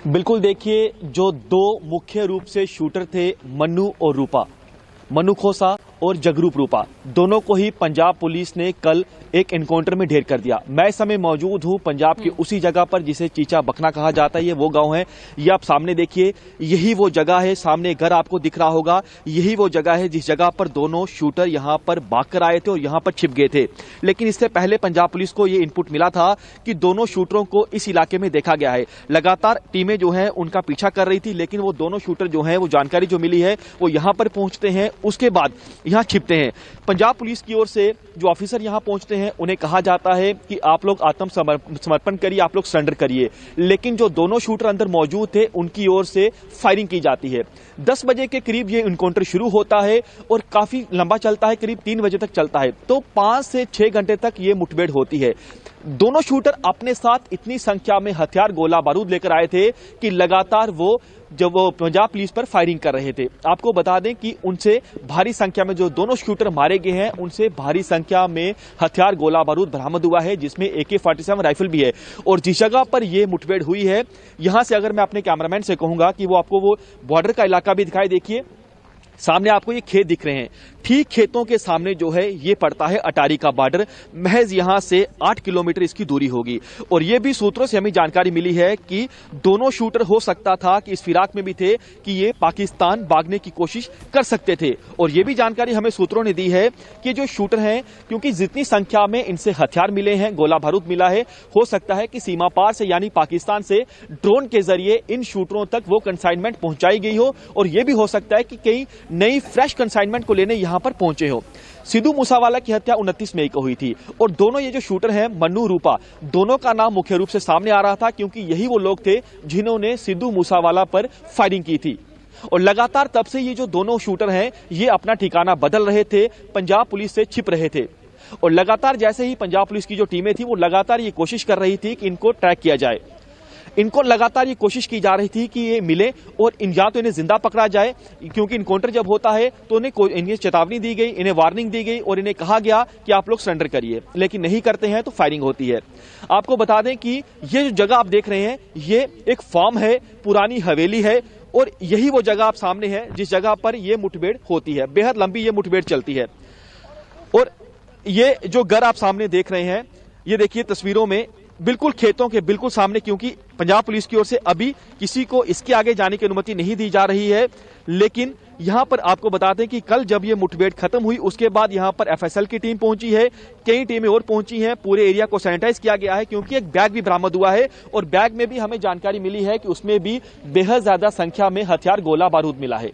बिल्कुल देखिए, जो दो मुख्य रूप से शूटर थे मन्नू और रूपा, मन्नू खोसा और जगरूप रूपा, दोनों को ही पंजाब पुलिस ने कल एक एनकाउंटर में ढेर कर दिया। मैं इस समय मौजूद हूं पंजाब के उसी जगह पर जिसे चीचा बखना कहा जाता है। ये वो गांव है, ये आप सामने देखिए, यही वो जगह है। सामने घर आपको दिख रहा होगा, यही वो जगह है जिस जगह पर दोनों शूटर यहां पर भागकर आए थे और यहां पर छिप गए थे। लेकिन इससे पहले पंजाब पुलिस को ये इनपुट मिला था कि दोनों शूटरों को इस इलाके में देखा गया है। लगातार टीमें जो है उनका पीछा कर रही थी, लेकिन वो दोनों शूटर जो है, वो जानकारी जो मिली है वो यहां पर पहुंचते हैं, उसके बाद यहां छिपते हैं। पंजाब पुलिस की ओर से जो ऑफिसर यहां पहुंचते हैं उन्हें कहा जाता है कि आप लोग आत्मसमर्पण करिए, आप लोग सरेंडर करिए। लेकिन जो दोनों शूटर अंदर मौजूद थे उनकी ओर से फायरिंग की जाती है। 10 बजे के करीब ये एनकाउंटर शुरू होता है और काफी लंबा चलता है, करीब 3 बजे तक चलता है। तो 5 से 6 घंटे तक ये मुठभेड़ होती है। दोनों शूटर अपने साथ इतनी संख्या में हथियार, गोला बारूद लेकर आए थे कि लगातार जब वो पंजाब पुलिस पर फायरिंग कर रहे थे। आपको बता दें कि उनसे भारी संख्या में जो दोनों शूटर मारे गए हैं, उनसे भारी संख्या में हथियार, गोला बारूद बरामद हुआ है, जिसमें AK-47 राइफल भी है। और जिस जगह पर यह मुठभेड़ हुई है, यहां से अगर मैं अपने कैमरामैन से कहूंगा कि वो आपको वो बॉर्डर का इलाका भी दिखाई, देखिए सामने आपको ये खेत दिख रहे हैं। ठीक खेतों के सामने जो है ये पड़ता है अटारी का बॉर्डर। महज यहां से 8 किलोमीटर इसकी दूरी होगी। और ये भी सूत्रों से हमें जानकारी मिली है कि दोनों शूटर हो सकता था कि इस फिराक में भी थे कि ये पाकिस्तान भागने की कोशिश कर सकते थे। और ये भी जानकारी हमें सूत्रों ने दी है कि जो शूटर हैं, क्योंकि जितनी संख्या में इनसे हथियार मिले हैं, गोला बारूद मिला है, हो सकता है कि सीमा पार से यानी पाकिस्तान से ड्रोन के जरिए इन शूटरों तक वो कंसाइनमेंट पहुंचाई गई हो। और यह भी हो सकता है कि कई नई फ्रेश कंसाइनमेंट को लेने यहां पर पहुंचे हो। सिद्धू मूसावाला की हत्या 29 मई को हुई थी और दोनों ये जो शूटर हैं मन्नू, रूपा, दोनों का नाम मुख्य रूप से सामने आ रहा था, क्योंकि यही वो लोग थे जिन्होंने सिद्धू मूसावाला पर फायरिंग की थी। और लगातार तब से ये जो दोनों शूटर हैं ये अपना ठिकाना बदल रहे थे, पंजाब पुलिस से छिप रहे थे। और लगातार जैसे ही पंजाब पुलिस की जो टीमें थी वो लगातार ये कोशिश कर रही थी कि इनको ट्रैक किया जाए। इनको लगातार ये कोशिश की जा रही थी कि ये मिले और या तो इन्हें जिंदा पकड़ा जाए, क्योंकि इनकाउंटर जब होता है तो इन्हें चेतावनी दी गई, इन्हें वार्निंग दी गई और इन्हें कहा गया कि आप लोग सरेंडर करिए। लेकिन नहीं करते हैं तो फायरिंग होती है। आपको बता दें कि ये जो जगह आप देख रहे हैं ये एक फार्म है, पुरानी हवेली है और यही वो जगह आप सामने है जिस जगह पर यह मुठभेड़ होती है। बेहद लंबी ये मुठभेड़ चलती है। और ये जो घर आप सामने देख रहे हैं, ये देखिए तस्वीरों में, बिल्कुल खेतों के बिल्कुल सामने, क्योंकि पंजाब पुलिस की ओर से अभी किसी को इसके आगे जाने की अनुमति नहीं दी जा रही है। लेकिन यहां पर आपको बता दें कि कल जब ये मुठभेड़ खत्म हुई उसके बाद यहां पर FSL की टीम पहुंची है, कई टीमें और पहुंची हैं, पूरे एरिया को सैनिटाइज किया गया है, क्योंकि एक बैग भी बरामद हुआ है और बैग में भी हमें जानकारी मिली है कि उसमें भी बेहद ज्यादा संख्या में हथियार, गोला बारूद मिला है।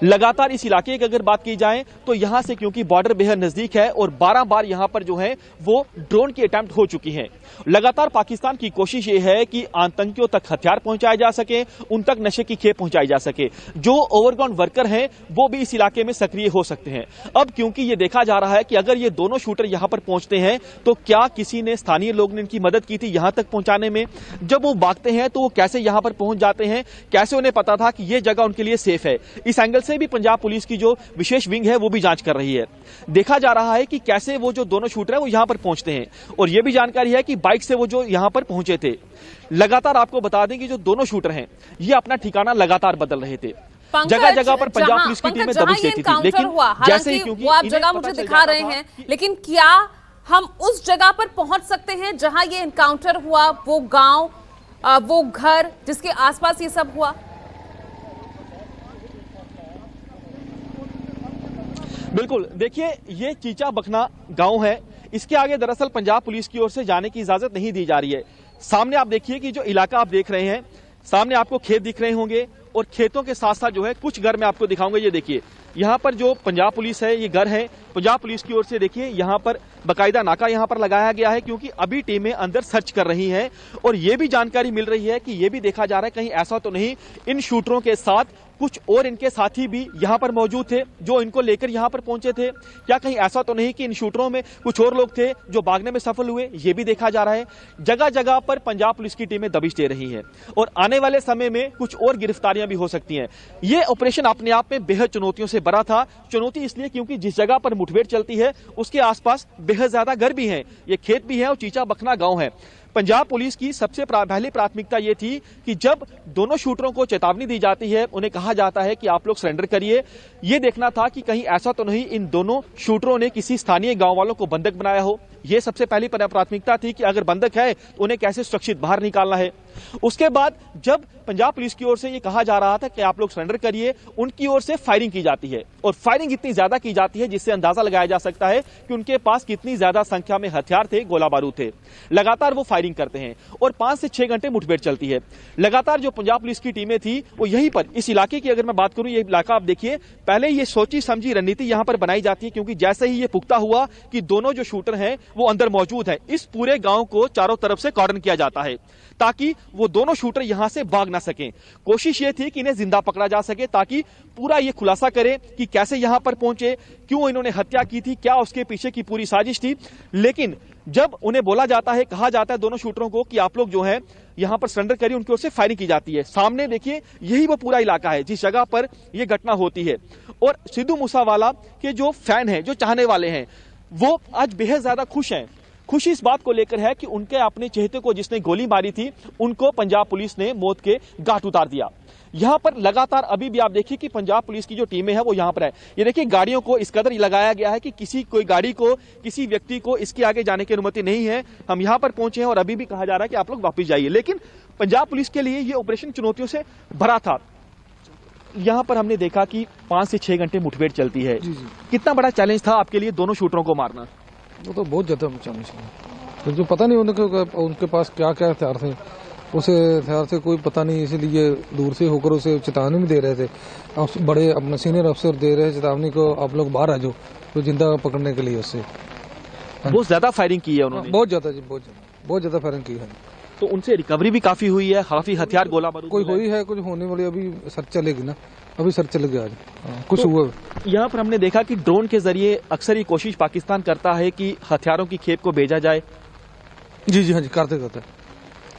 लगातार इस इलाके की अगर बात की जाए तो यहां से, क्योंकि बॉर्डर बेहद नजदीक है और 12 बार यहां पर जो है वो ड्रोन की अटेम्प्ट हो चुकी हैं। लगातार पाकिस्तान की कोशिश ये है कि आतंकियों तक हथियार पहुंचाए जा सके, उन तक नशे की खेप पहुंचाई जा सके। जो ओवरग्राउंड वर्कर हैं वो भी इस इलाके में सक्रिय हो सकते हैं। अब क्योंकि ये देखा जा रहा है कि अगर ये दोनों शूटर यहां पर पहुंचते हैं तो क्या किसी ने, स्थानीय लोग ने इनकी मदद की थी यहां तक पहुंचाने में? जब वो भागते हैं तो वो कैसे यहां पर पहुंच जाते हैं, कैसे उन्हें पता था कि ये जगह उनके लिए सेफ है? इस एंगल से भी पंजाब पुलिस की जो विशेष विंग है वो भी जांच कर रही है। देखा जा रहा है कि कैसे वो जो दोनों शूटर हैं वो यहां पर पहुंचते हैं। और ये भी जानकारी है कि बाइक से वो जो यहां पर पहुंचे थे। लगातार आपको बता दें कि जो दोनों शूटर हैं ये अपना ठिकाना लगातार बदल रहे थे। जगह जगह पर पंजाब पुलिस की टीमें दबिश देती थी, लेकिन जैसे ही, क्योंकि वो आप जगह मुझे दिखा रहे हैं, लेकिन क्या हम उस जगह पर पहुंच सकते हैं जहां ये एनकाउंटर हुआ, वो गांव, वो घर जिसके आसपास ये सब हुआ? बिल्कुल, देखिए ये चीचा बखना गांव है, इसके आगे दरअसल पंजाब पुलिस की ओर से जाने की इजाजत नहीं दी जा रही है। सामने आप देखिए कि जो इलाका आप देख रहे हैं, सामने आपको खेत दिख रहे होंगे और खेतों के साथ साथ जो है कुछ घर मैं आपको दिखाऊंगा। ये देखिए यहाँ पर जो पंजाब पुलिस है, ये घर है पंजाब पुलिस की ओर से। देखिए यहाँ पर बाकायदा नाका यहाँ पर लगाया गया है, क्योंकि अभी टीमें अंदर सर्च कर रही हैं। और ये भी जानकारी मिल रही है कि ये भी देखा जा रहा है कहीं ऐसा तो नहीं इन शूटरों के साथ कुछ और इनके साथी भी यहां पर मौजूद थे जो इनको लेकर यहां पर पहुंचे थे। क्या कहीं ऐसा तो नहीं कि इन शूटरों में कुछ और लोग थे जो भागने में सफल हुए? ये भी देखा जा रहा है। जगह जगह पर पंजाब पुलिस की टीमें दबिश दे रही हैं और आने वाले समय में कुछ और गिरफ्तारियां भी हो सकती हैं। ये ऑपरेशन अपने आप में बेहद चुनौतियों से भरा था। चुनौती इसलिए क्योंकि जिस जगह पर मुठभेड़ चलती है उसके आसपास बेहद ज्यादा घर भी हैं, ये खेत भी है और चीचा बखना गांव है। पंजाब पुलिस की सबसे पहली प्राथमिकता ये थी कि जब दोनों शूटरों को चेतावनी दी जाती है, उन्हें कहा जाता है कि आप लोग सरेंडर करिए, ये देखना था कि कहीं ऐसा तो नहीं इन दोनों शूटरों ने किसी स्थानीय गांव वालों को बंधक बनाया हो। यह सबसे पहली प्राथमिकता थी कि अगर बंधक है तो उन्हें कैसे सुरक्षित बाहर निकालना है। उसके बाद जब पंजाब पुलिस की ओर से यह कहा जा रहा था कि आप लोग सरेंडर करिए, उनकी ओर से फायरिंग की जाती है और फायरिंग इतनी ज्यादा की जाती है जिससे अंदाजा लगाया जा सकता है कि उनके पास कितनी ज्यादा संख्या में हथियार थे, गोला बारूद थे। लगातार वो फायरिंग करते हैं और 5 से 6 घंटे मुठभेड़ चलती है। लगातार जो पंजाब पुलिस की टीमें थी वो यहीं पर इस इलाके की अगर मैं बात करूं, ये इलाका आप देखिए, पहले ये सोची समझी रणनीति यहां पर बनाई जाती है, क्योंकि जैसे ही ये पुख्ता हुआ कि दोनों जो शूटर हैं वो अंदर मौजूद है, इस पूरे गांव को चारों तरफ से कॉर्डन किया जाता है ताकि वो दोनों शूटर यहां से भाग ना सकें। कोशिश ये थी कि इन्हें जिंदा पकड़ा जा सके ताकि पूरा ये खुलासा करें कि कैसे यहां पर पहुंचे, क्यों इन्होंने हत्या की थी, क्या उसके पीछे की पूरी साजिश थी। लेकिन जब उन्हें बोला जाता है, कहा जाता है दोनों शूटरों को कि आप लोग जो है यहां पर सरेंडर करिए, उनकी ओर से फायरिंग की जाती है। सामने देखिए, यही वो पूरा इलाका है जिस जगह पर यह घटना होती है। और सिद्धू मूसेवाला के जो फैन हैं, जो चाहने वाले हैं, वो आज बेहद ज्यादा खुश हैं। खुशी इस बात को लेकर है कि उनके अपने चहेते को जिसने गोली मारी थी, उनको पंजाब पुलिस ने मौत के घाट उतार दिया। यहां पर लगातार अभी भी आप देखिए कि पंजाब पुलिस की जो टीमें हैं वो यहां पर है। ये देखिए, गाड़ियों को इस कदर लगाया गया है कि कोई गाड़ी को, किसी व्यक्ति को इसके आगे जाने की अनुमति नहीं है। हम यहां पर पहुंचे हैं और अभी भी कहा जा रहा है कि आप लोग वापस जाइए। लेकिन पंजाब पुलिस के लिए ये ऑपरेशन चुनौतियों से भरा था। यहां पर हमने देखा कि 5 से 6 घंटे मुठभेड़ चलती है। कितना बड़ा चैलेंज था आपके लिए दोनों शूटरों को मारना? वो तो बहुत ज्यादा चैलेंज है, तो जो पता नहीं उनके पास क्या क्या हथियार थे, उसे हथियार से कोई पता नहीं, इसलिए दूर से होकर उसे चेतावनी भी दे रहे थे। बड़े अपने सीनियर अफसर दे रहे चेतावनी को, आप लोग बाहर आ जाओ, तो जिंदा पकड़ने के लिए उससे बहुत ज्यादा फायरिंग की है उन्होंने। बहुत ज्यादा जी, बहुत ज्यादा फायरिंग की है। तो उनसे रिकवरी भी काफी हुई है, काफी हथियार, गोला बारूद कोई हुई है, कुछ होने वाली, अभी सर्च चलेगी ना, अभी सर्च चलेगी आज। कुछ हुआ यहाँ पर हमने देखा कि ड्रोन के जरिए अक्सर ये कोशिश पाकिस्तान करता है कि हथियारों की खेप को भेजा जाए। जी जी हाँ जी, करते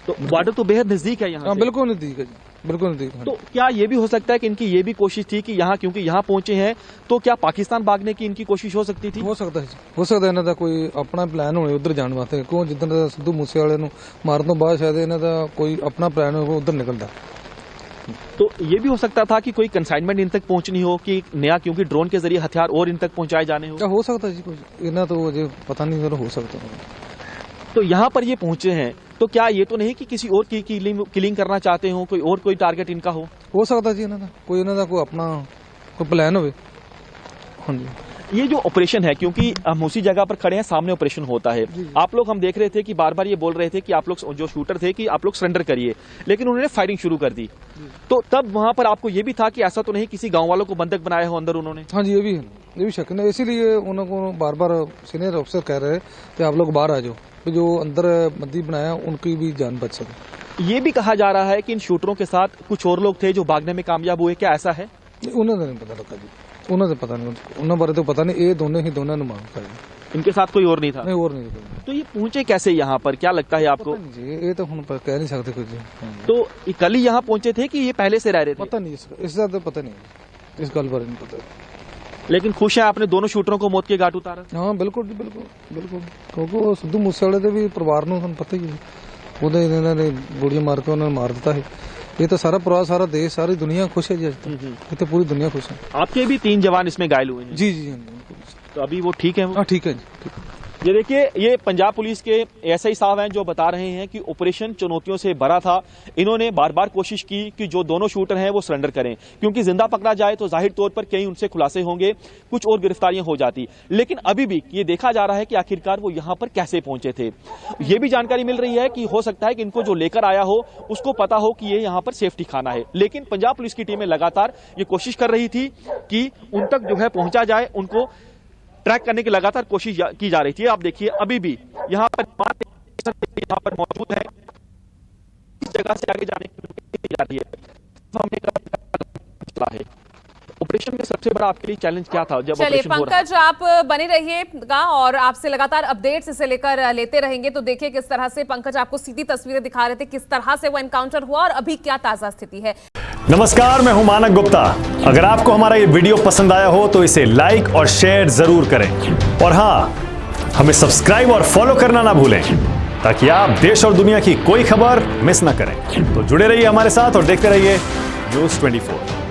तो बॉर्डर तो बेहद नजदीक है यहाँ से। बिल्कुल नजदीक है जी, बिल्कुल नजदीक। तो क्या ये भी हो सकता है कि इनकी ये भी कोशिश थी कि यहाँ, क्योंकि यहाँ पहुंचे हैं, तो क्या पाकिस्तान भागने की इनकी कोशिश हो सकती थी? हो सकता है जी, हो सकता है। इन्हां दा कोई अपना प्लान होने उधर जाने वास्ते, क्यों जिद्दन सिद्धू मूसेवाले नूं मारन तो बाद शायद इन्हां दा कोई अपना प्लान हो उधर निकलदा। तो ये भी हो सकता था कि कोई कंसाइनमेंट इन तक पहुंचनी हो, कि नया, क्योंकि ड्रोन के जरिए हथियार और इन तक पहुंचाए जाने हो। क्या हो सकता है जी, कुछ इन्हां तो अजे पता नहीं, हो सकता है। तो यहाँ पर ये पहुंचे हैं, तो क्या ये तो नहीं कि किसी और की किलिंग करना चाहते हो, कोई टारगेट इनका हो सकता जी, इन्हां दा कोई अपना कोई प्लान हो। हाँ जी, ये जो ऑपरेशन है, क्योंकि हम उसी जगह पर खड़े हैं, सामने ऑपरेशन होता है। आप लोग, हम देख रहे थे कि बार बार ये बोल रहे थे कि आप लोग जो शूटर थे कि आप लोग सरेंडर करिए, लेकिन उन्होंने फायरिंग शुरू कर दी। तो तब वहां पर आपको ये भी था कि ऐसा तो नहीं किसी गांव वालों को बंधक बनाया हो अंदर उन्होंने? हाँ जी, ये भी शक नहीं, इसीलिए उनको बार बार सीनियर अफसर कह रहे कि आप लोग बाहर आ जाओ, तो जो अंदर बंदी बनाया उनकी भी जान बच सके। ये भी कहा जा रहा है कि इन शूटरों के साथ कुछ और लोग थे जो भागने में कामयाब हुए, क्या ऐसा है? उन्होंने नहीं पता लगा जी, उन्होंने पता नहीं, उन्होंने बारे तो पता नहीं, ये दोनों ने मांग कर, इनके साथ कोई और नहीं था? नहीं, और नहीं था। तो ये पहुंचे कैसे यहाँ पर, क्या लगता है आपको? जी, ये तो हम कह नहीं सकते कुछ जी। तो ये कल ही यहाँ पहुंचे थे कि ये पहले से रह रहे थे? पता नहीं, इसका तो पता नहीं, इस गल बारे नहीं पता। लेकिन खुश है आपने दोनों शूटरों को मौत के घाट उतारा? हाँ बिल्कुल जी, बिल्कुल, क्योंकि सिद्धू मूसेवाले दे भी परिवार नूं तुहानूं पता ही है, ਉਹਦੇ ਇਹਨਾਂ ਨੇ ਗੋਲੀਆਂ ਮਾਰ ਕੇ ਉਹਨਾਂ ਨੂੰ ਮਾਰ ਦਿੱਤਾ है। ये तो सारा परिवार, सारा देश, सारी दुनिया खुश है जी, ये तो पूरी दुनिया खुश है। आपके भी 3 जवान इसमें घायल हुए हैं? जी जी, तो अभी वो ठीक है? हाँ ठीक है जी, ठीक है। ये देखिए, ये पंजाब पुलिस के एसआई साहब हैं जो बता रहे हैं कि ऑपरेशन चुनौतियों से भरा था। इन्होंने बार बार कोशिश की कि जो दोनों शूटर हैं वो सरेंडर करें, क्योंकि जिंदा पकड़ा जाए तो जाहिर तौर पर कहीं उनसे खुलासे होंगे, कुछ और गिरफ्तारियां हो जाती। लेकिन अभी भी ये देखा जा रहा है कि आखिरकार वो यहां पर कैसे पहुंचे थे। ये भी जानकारी मिल रही है कि हो सकता है कि इनको जो लेकर आया हो उसको पता हो कि ये यहां पर सेफ्टी खाना है। लेकिन पंजाब पुलिस की टीमें लगातार ये कोशिश कर रही थी कि उन तक जो है पहुंचा जाए, उनको ट्रैक करने की लगातार कोशिश की जा रही थी। आप देखिए, अभी भी यहाँ पर मौजूद है, इस जगह से आगे जाने की जा रही है। ऑपरेशन में सबसे बड़ा आपके लिए चैलेंज क्या था जब चलिए ऑपरेशन हो रहा? पंकज, आप बने रहिएगा और आपसे लगातार अपडेट्स इसे लेकर लेते रहेंगे। तो देखिए किस तरह से पंकज आपको सीधी तस्वीरें दिखा रहे थे, किस तरह से वो एनकाउंटर हुआ और अभी क्या ताजा स्थिति है। नमस्कार, मैं हूं मानक गुप्ता। अगर आपको हमारा ये वीडियो पसंद आया हो तो इसे लाइक और शेयर जरूर करें, और हां, हमें सब्सक्राइब और फॉलो करना ना भूलें। ताकि आप देश और दुनिया की कोई खबर मिस ना करें। तो जुड़े रहिए हमारे साथ और देखते रहिए News 24।